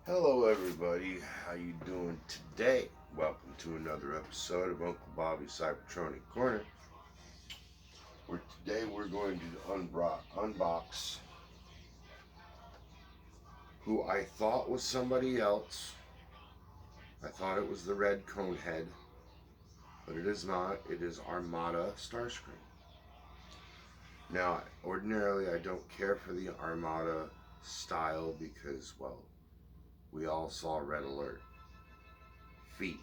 Hello everybody, how you doing today? Welcome to another episode of Uncle Bobby's Cybertronian Corner. Where today we're going to unbox who I thought was somebody else. I thought it was the red cone head, but it is not. It is Armada Starscream. Now, ordinarily I don't care for the Armada style because, well, we all saw Red Alert. Feet.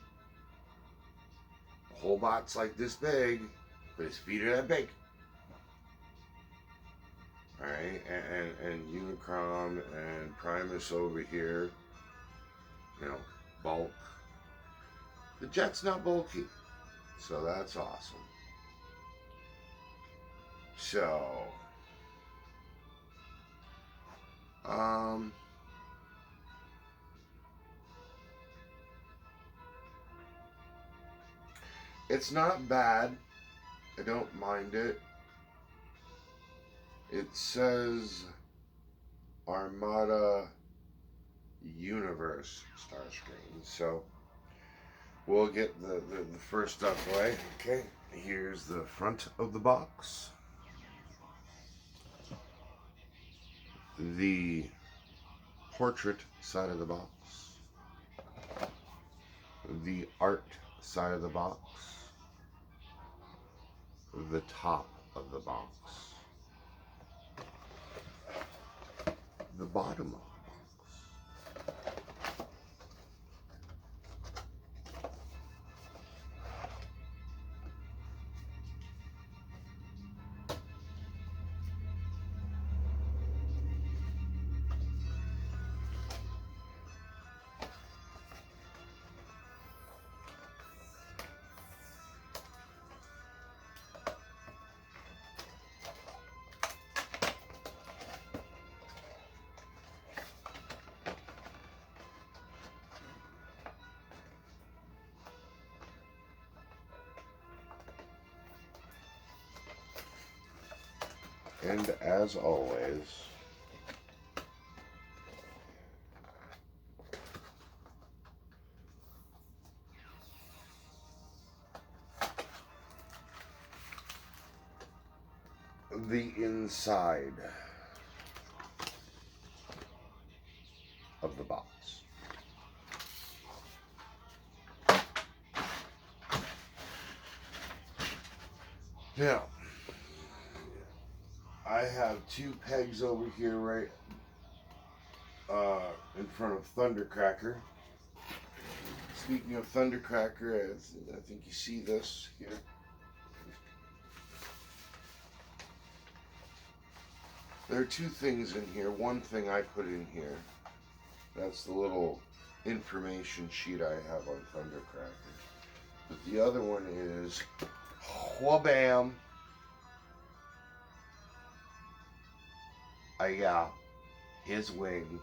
The whole bot's like this big, but his feet are that big. Alright, and Unicron and Primus over here, bulk. The jet's not bulky, so that's awesome. So, it's not bad. I don't mind it. It says Armada Universe Starscream. So we'll get the first stuff away. Okay, here's the front of the box. The portrait side of the box. The art side of the box. The top of the box. The bottom of the box. And as always, the inside of the box. Now, I have two pegs over here right in front of Thundercracker. Speaking of Thundercracker, I think you see this here. There are two things in here. One thing I put in here, that's the little information sheet I have on Thundercracker. But the other one is, wha-bam, I got his wing.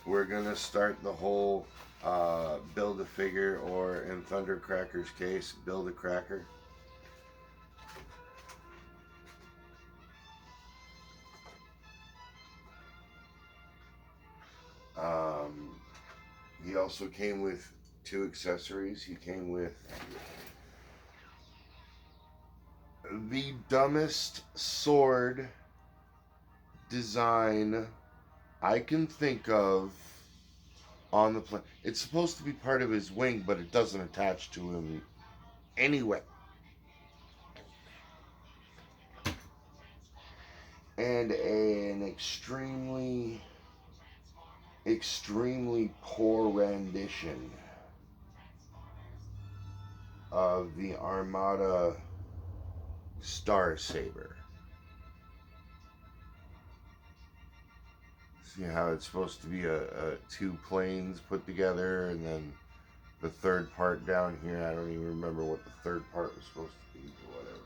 We're gonna start the whole build a figure, or in Thundercracker's case, build a cracker. He also came with two accessories. He came with the dumbest sword design I can think of on the planet. It's supposed to be part of his wing, but it doesn't attach to him anyway. And an extremely poor rendition of the Armada Star Saber. See how it's supposed to be a two planes put together, and then the third part down here, I don't even remember what the third part was supposed to be, or whatever.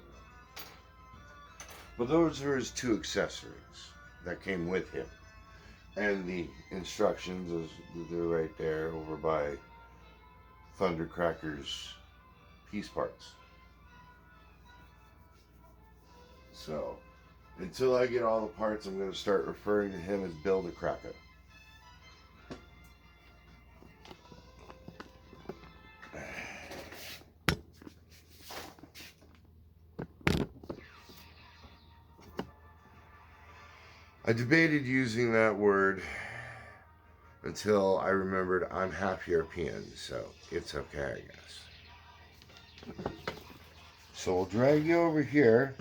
But those are his two accessories that came with him. And the instructions is they're right there over by Thundercracker's piece parts. So, until I get all the parts, I'm going to start referring to him as Build a Cracker. I debated using that word until I remembered I'm half European, so it's okay, I guess. So we'll drag you over here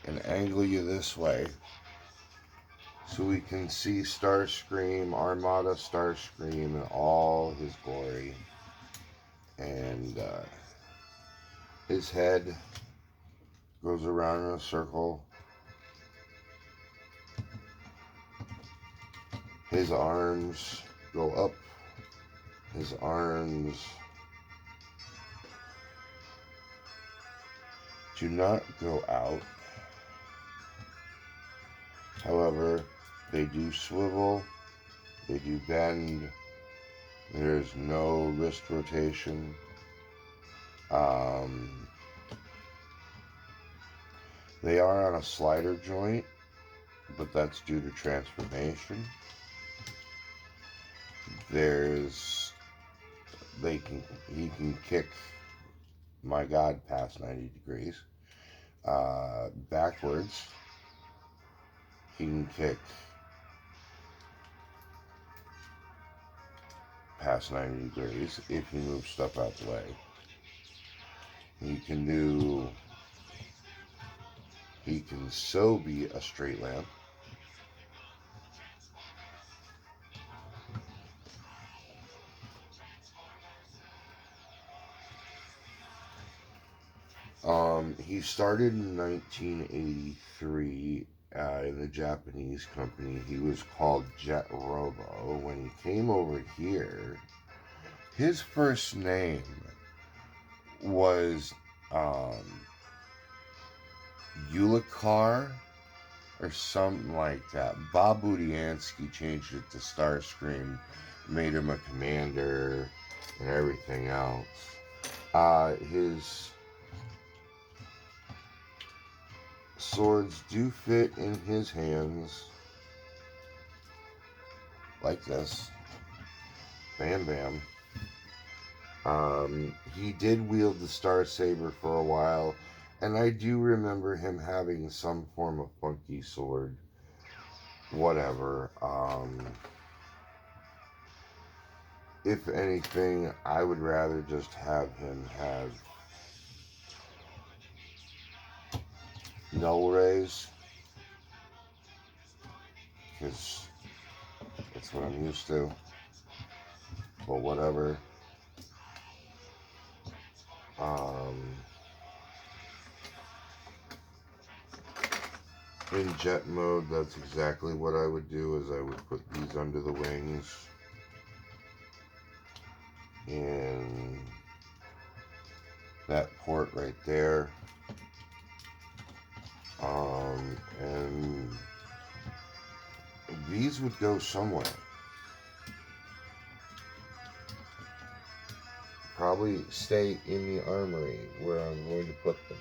and angle you this way so we can see Starscream, Armada Starscream in all his glory. And his head goes around in a circle. His arms go up. His arms do not go out. However, they do swivel. They do bend. There's no wrist rotation. They are on a slider joint, but that's due to transformation. He can kick, my God, past 90 degrees. Backwards, he can kick past 90 degrees if he moves stuff out the way. He can so be a straight lamp. He started in 1983 in the Japanese company. He was called Jet Robo. When he came over here, his first name was Ulikar or something like that. Bob Budiansky changed it to Starscream, made him a commander and everything else. His swords do fit in his hands like this. Bam bam. He did wield the Star Saber for a while, and I do remember him having some form of funky sword. Whatever. If anything, I would rather just have him have null rays, because that's what I'm used to. But whatever. In jet mode, that's exactly what I would do, is I would put these under the wings and that port right there. And these would go somewhere. Probably stay in the armory where I'm going to put them.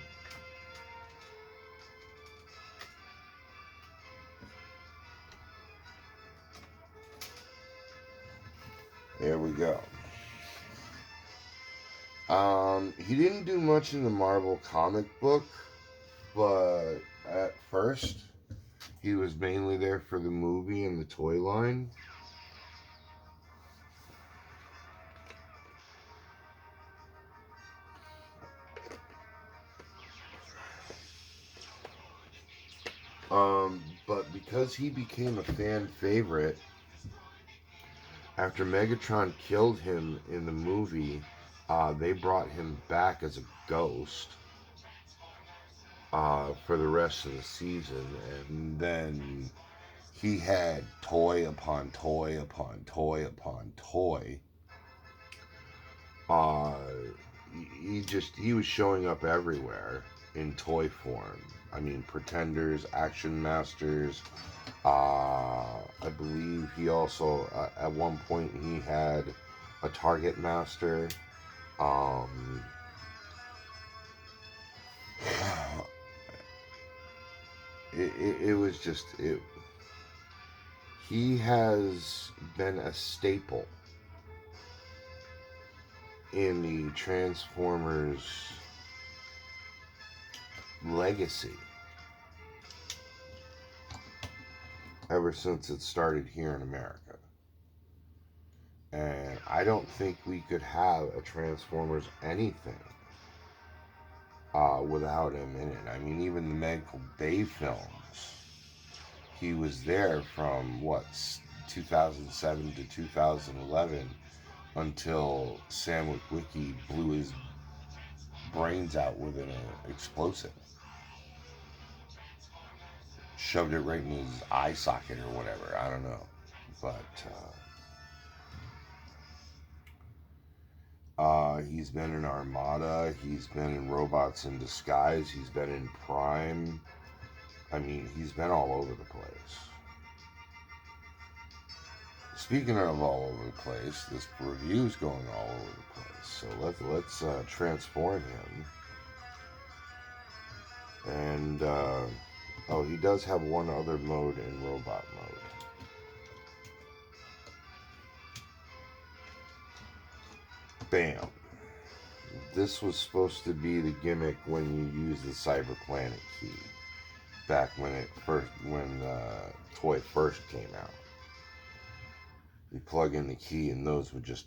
There we go. He didn't do much in the Marvel comic book, but at first he was mainly there for the movie and the toy line. But because he became a fan favorite, after Megatron killed him in the movie, they brought him back as a ghost for the rest of the season, and then he had toy upon toy upon toy upon toy. He was showing up everywhere in toy form. I mean, Pretenders, Action Masters. I believe he also, at one point, he had a Target Master. It was just, he has been a staple in the Transformers legacy. ever since it started here in America. And I don't think we could have a Transformers anything without him in it. I mean, even the Michael Bay films, he was there from what, 2007 to 2011 until Sam Witwicky blew his brains out with an explosive. Shoved it right in his eye socket or whatever. I don't know. But he's been in Armada. He's been in Robots in Disguise. He's been in Prime. I mean, he's been all over the place. Speaking of all over the place, this review's going all over the place. So let's transform him. And oh, he does have one other mode in robot mode. Bam. This was supposed to be the gimmick when you use the cyberplanet key. Back when the toy first came out. You plug in the key and those would just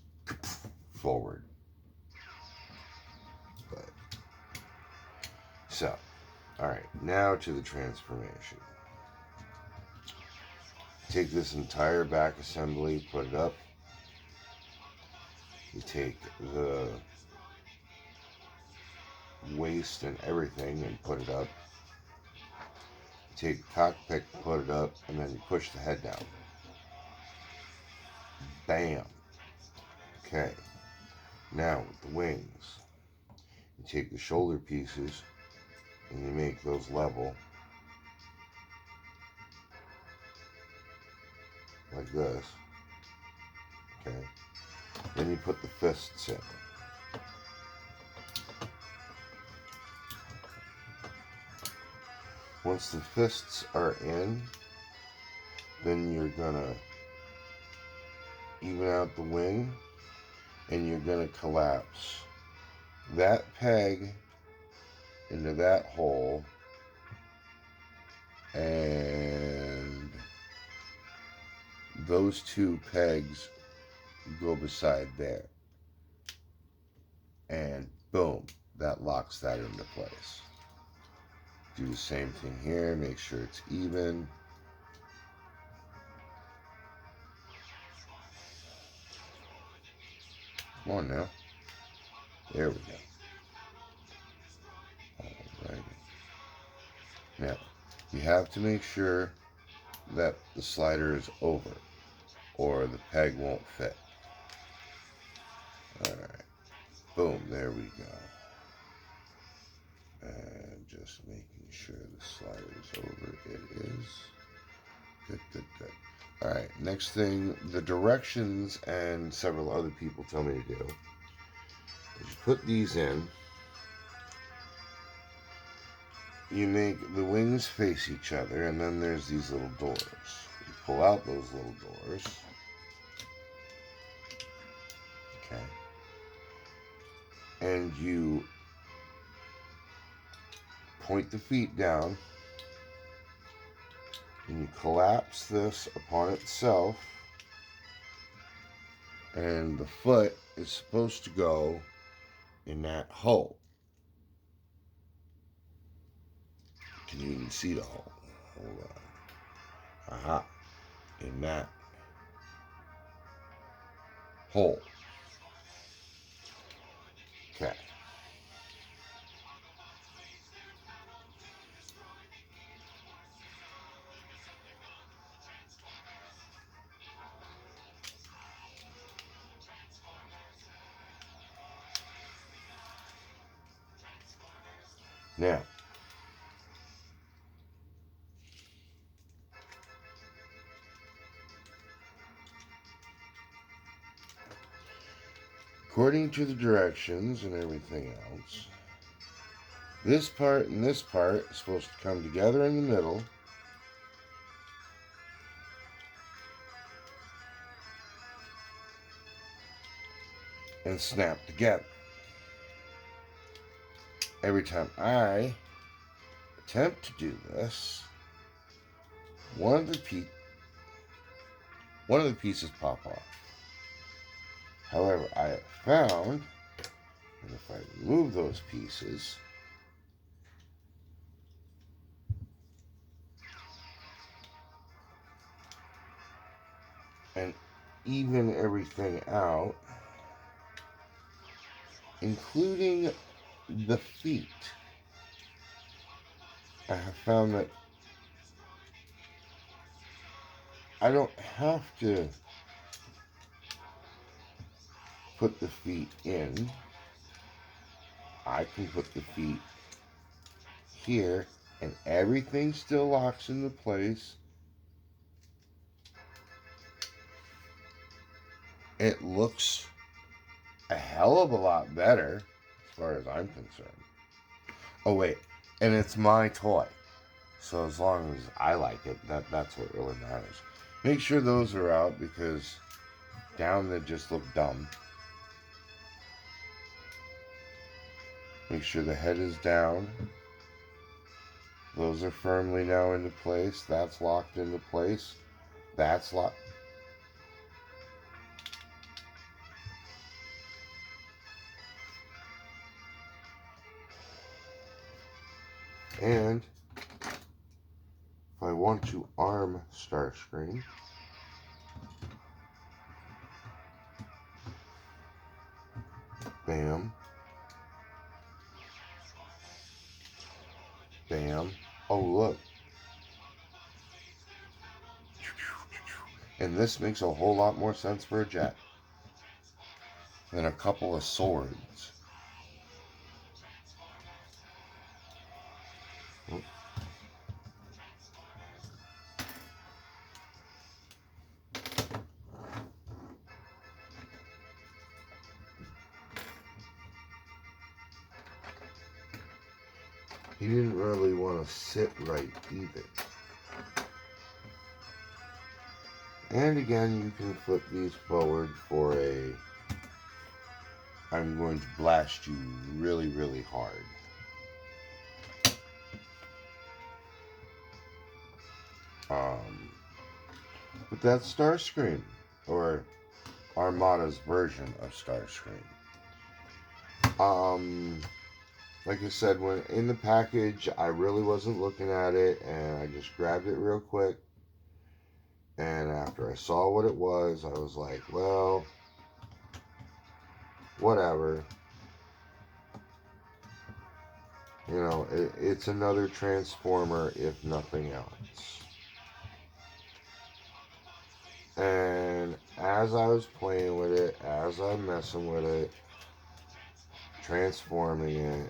forward. But so, alright, now to the transformation. Take this entire back assembly, put it up. You take the waist and everything and put it up. You take the cockpit, put it up, and then you push the head down. Bam. Okay. Now with the wings, you take the shoulder pieces and you make those level like this. Okay. Then you put the fists in. Once the fists are in, then you're gonna even out the wing and you're gonna collapse that peg into that hole and those two pegs go beside there. And boom, that locks that into place. Do the same thing here, make sure it's even. Come on now. There we go. Alrighty. Now, you have to make sure that the slider is over or the peg won't fit. Alright. Boom, there we go. And just making sure the slider is over. It is. Good, good, good. Alright, next thing, the directions and several other people tell me to do is you put these in. You make the wings face each other, and then there's these little doors. You pull out those little doors. Okay. And you point the feet down. And you collapse this upon itself. And the foot is supposed to go in that hole. Can you even see the hole? Hold on. Aha. In that hole. Okay. Now, according to the directions and everything else, this part and this part is supposed to come together in the middle. And snap together. Every time I attempt to do this, one of the one of the pieces pop off. However, I have found that if I remove those pieces, and even everything out, including the feet, I have found that I don't have to put the feet in. I can put the feet here and everything still locks into place. It looks a hell of a lot better as far as I'm concerned. Oh wait, and it's my toy. So as long as I like it, that's what really matters. Make sure those are out because down they just look dumb. Make sure the head is down. Those are firmly now into place. That's locked into place. That's locked. And if I want to arm Starscream, bam, bam. Oh, look. And this makes a whole lot more sense for a jet than a couple of swords. He didn't really want to sit right either. And again, you can flip these forward for a I'm going to blast you really, really hard. But that's Starscream, or Armada's version of Starscream. Like I said, when in the package, I really wasn't looking at it, and I just grabbed it real quick. And after I saw what it was, I was like, well, whatever. You know, it's another Transformer, if nothing else. And as I was playing with it, as I'm messing with it, transforming it,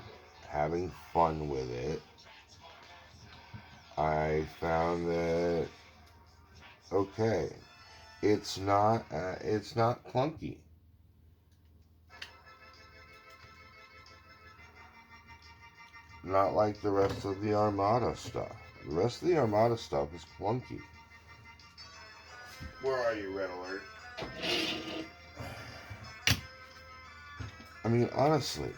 having fun with it, I found that, okay, it's not clunky. Not like the rest of the Armada stuff. The rest of the Armada stuff is clunky. Where are you, Red Alert? I mean, honestly,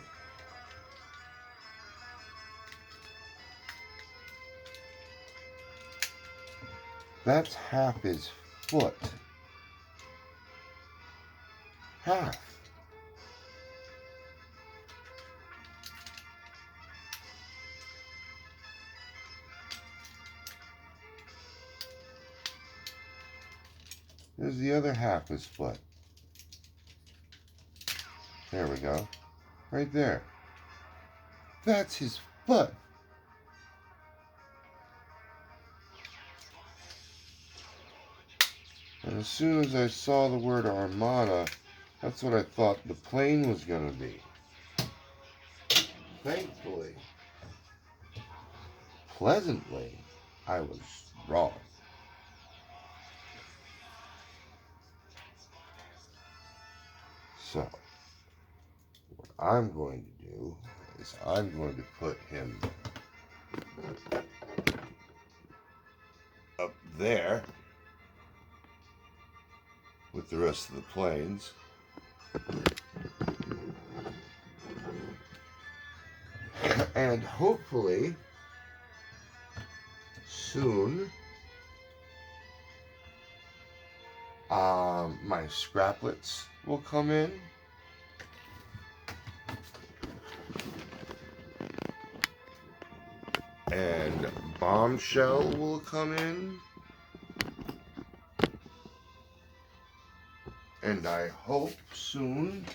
that's half his foot. Half. There's the other half his foot. There we go. Right there. That's his foot. And as soon as I saw the word Armada, that's what I thought the plane was going to be. Thankfully, pleasantly, I was wrong. So, what I'm going to do is I'm going to put him up there with the rest of the planes. And hopefully, soon, My scraplets will come in. And Bombshell will come in. And I hope soon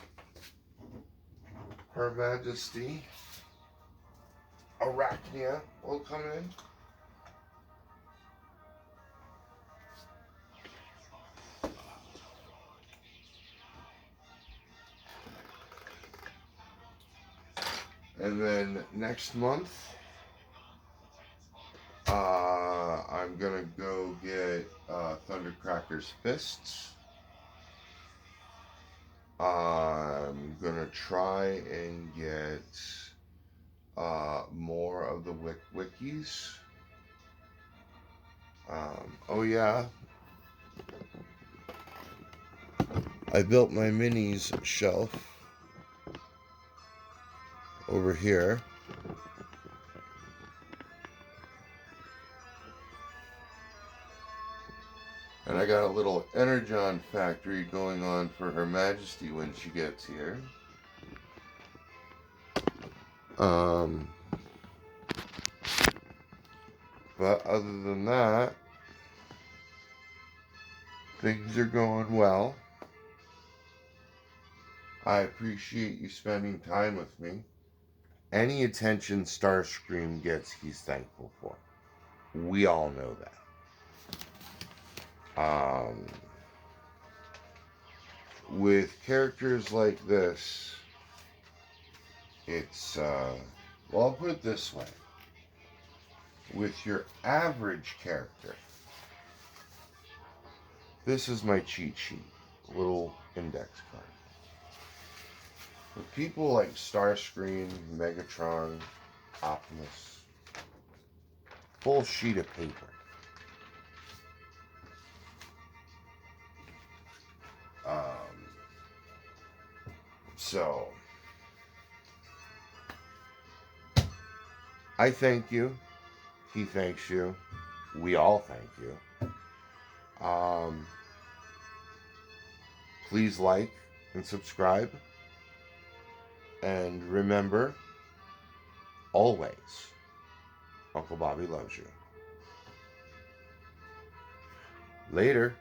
Her Majesty Arachnia will come in. And then next month, I'm gonna go get Thundercracker's Fists. I'm gonna try and get more of the wikis. Oh yeah, I built my minis shelf over here. And I got a little Energon factory going on for Her Majesty when she gets here. But other than that, things are going well. I appreciate you spending time with me. Any attention Starscream gets, he's thankful for. We all know that. With characters like this, it's, well, I'll put it this way. With your average character, this is my cheat sheet, little index card. With people like Starscream, Megatron, Optimus, full sheet of paper. So, I thank you. He thanks you. We all thank you. Please like and subscribe. And remember, always, Uncle Bobby loves you. Later.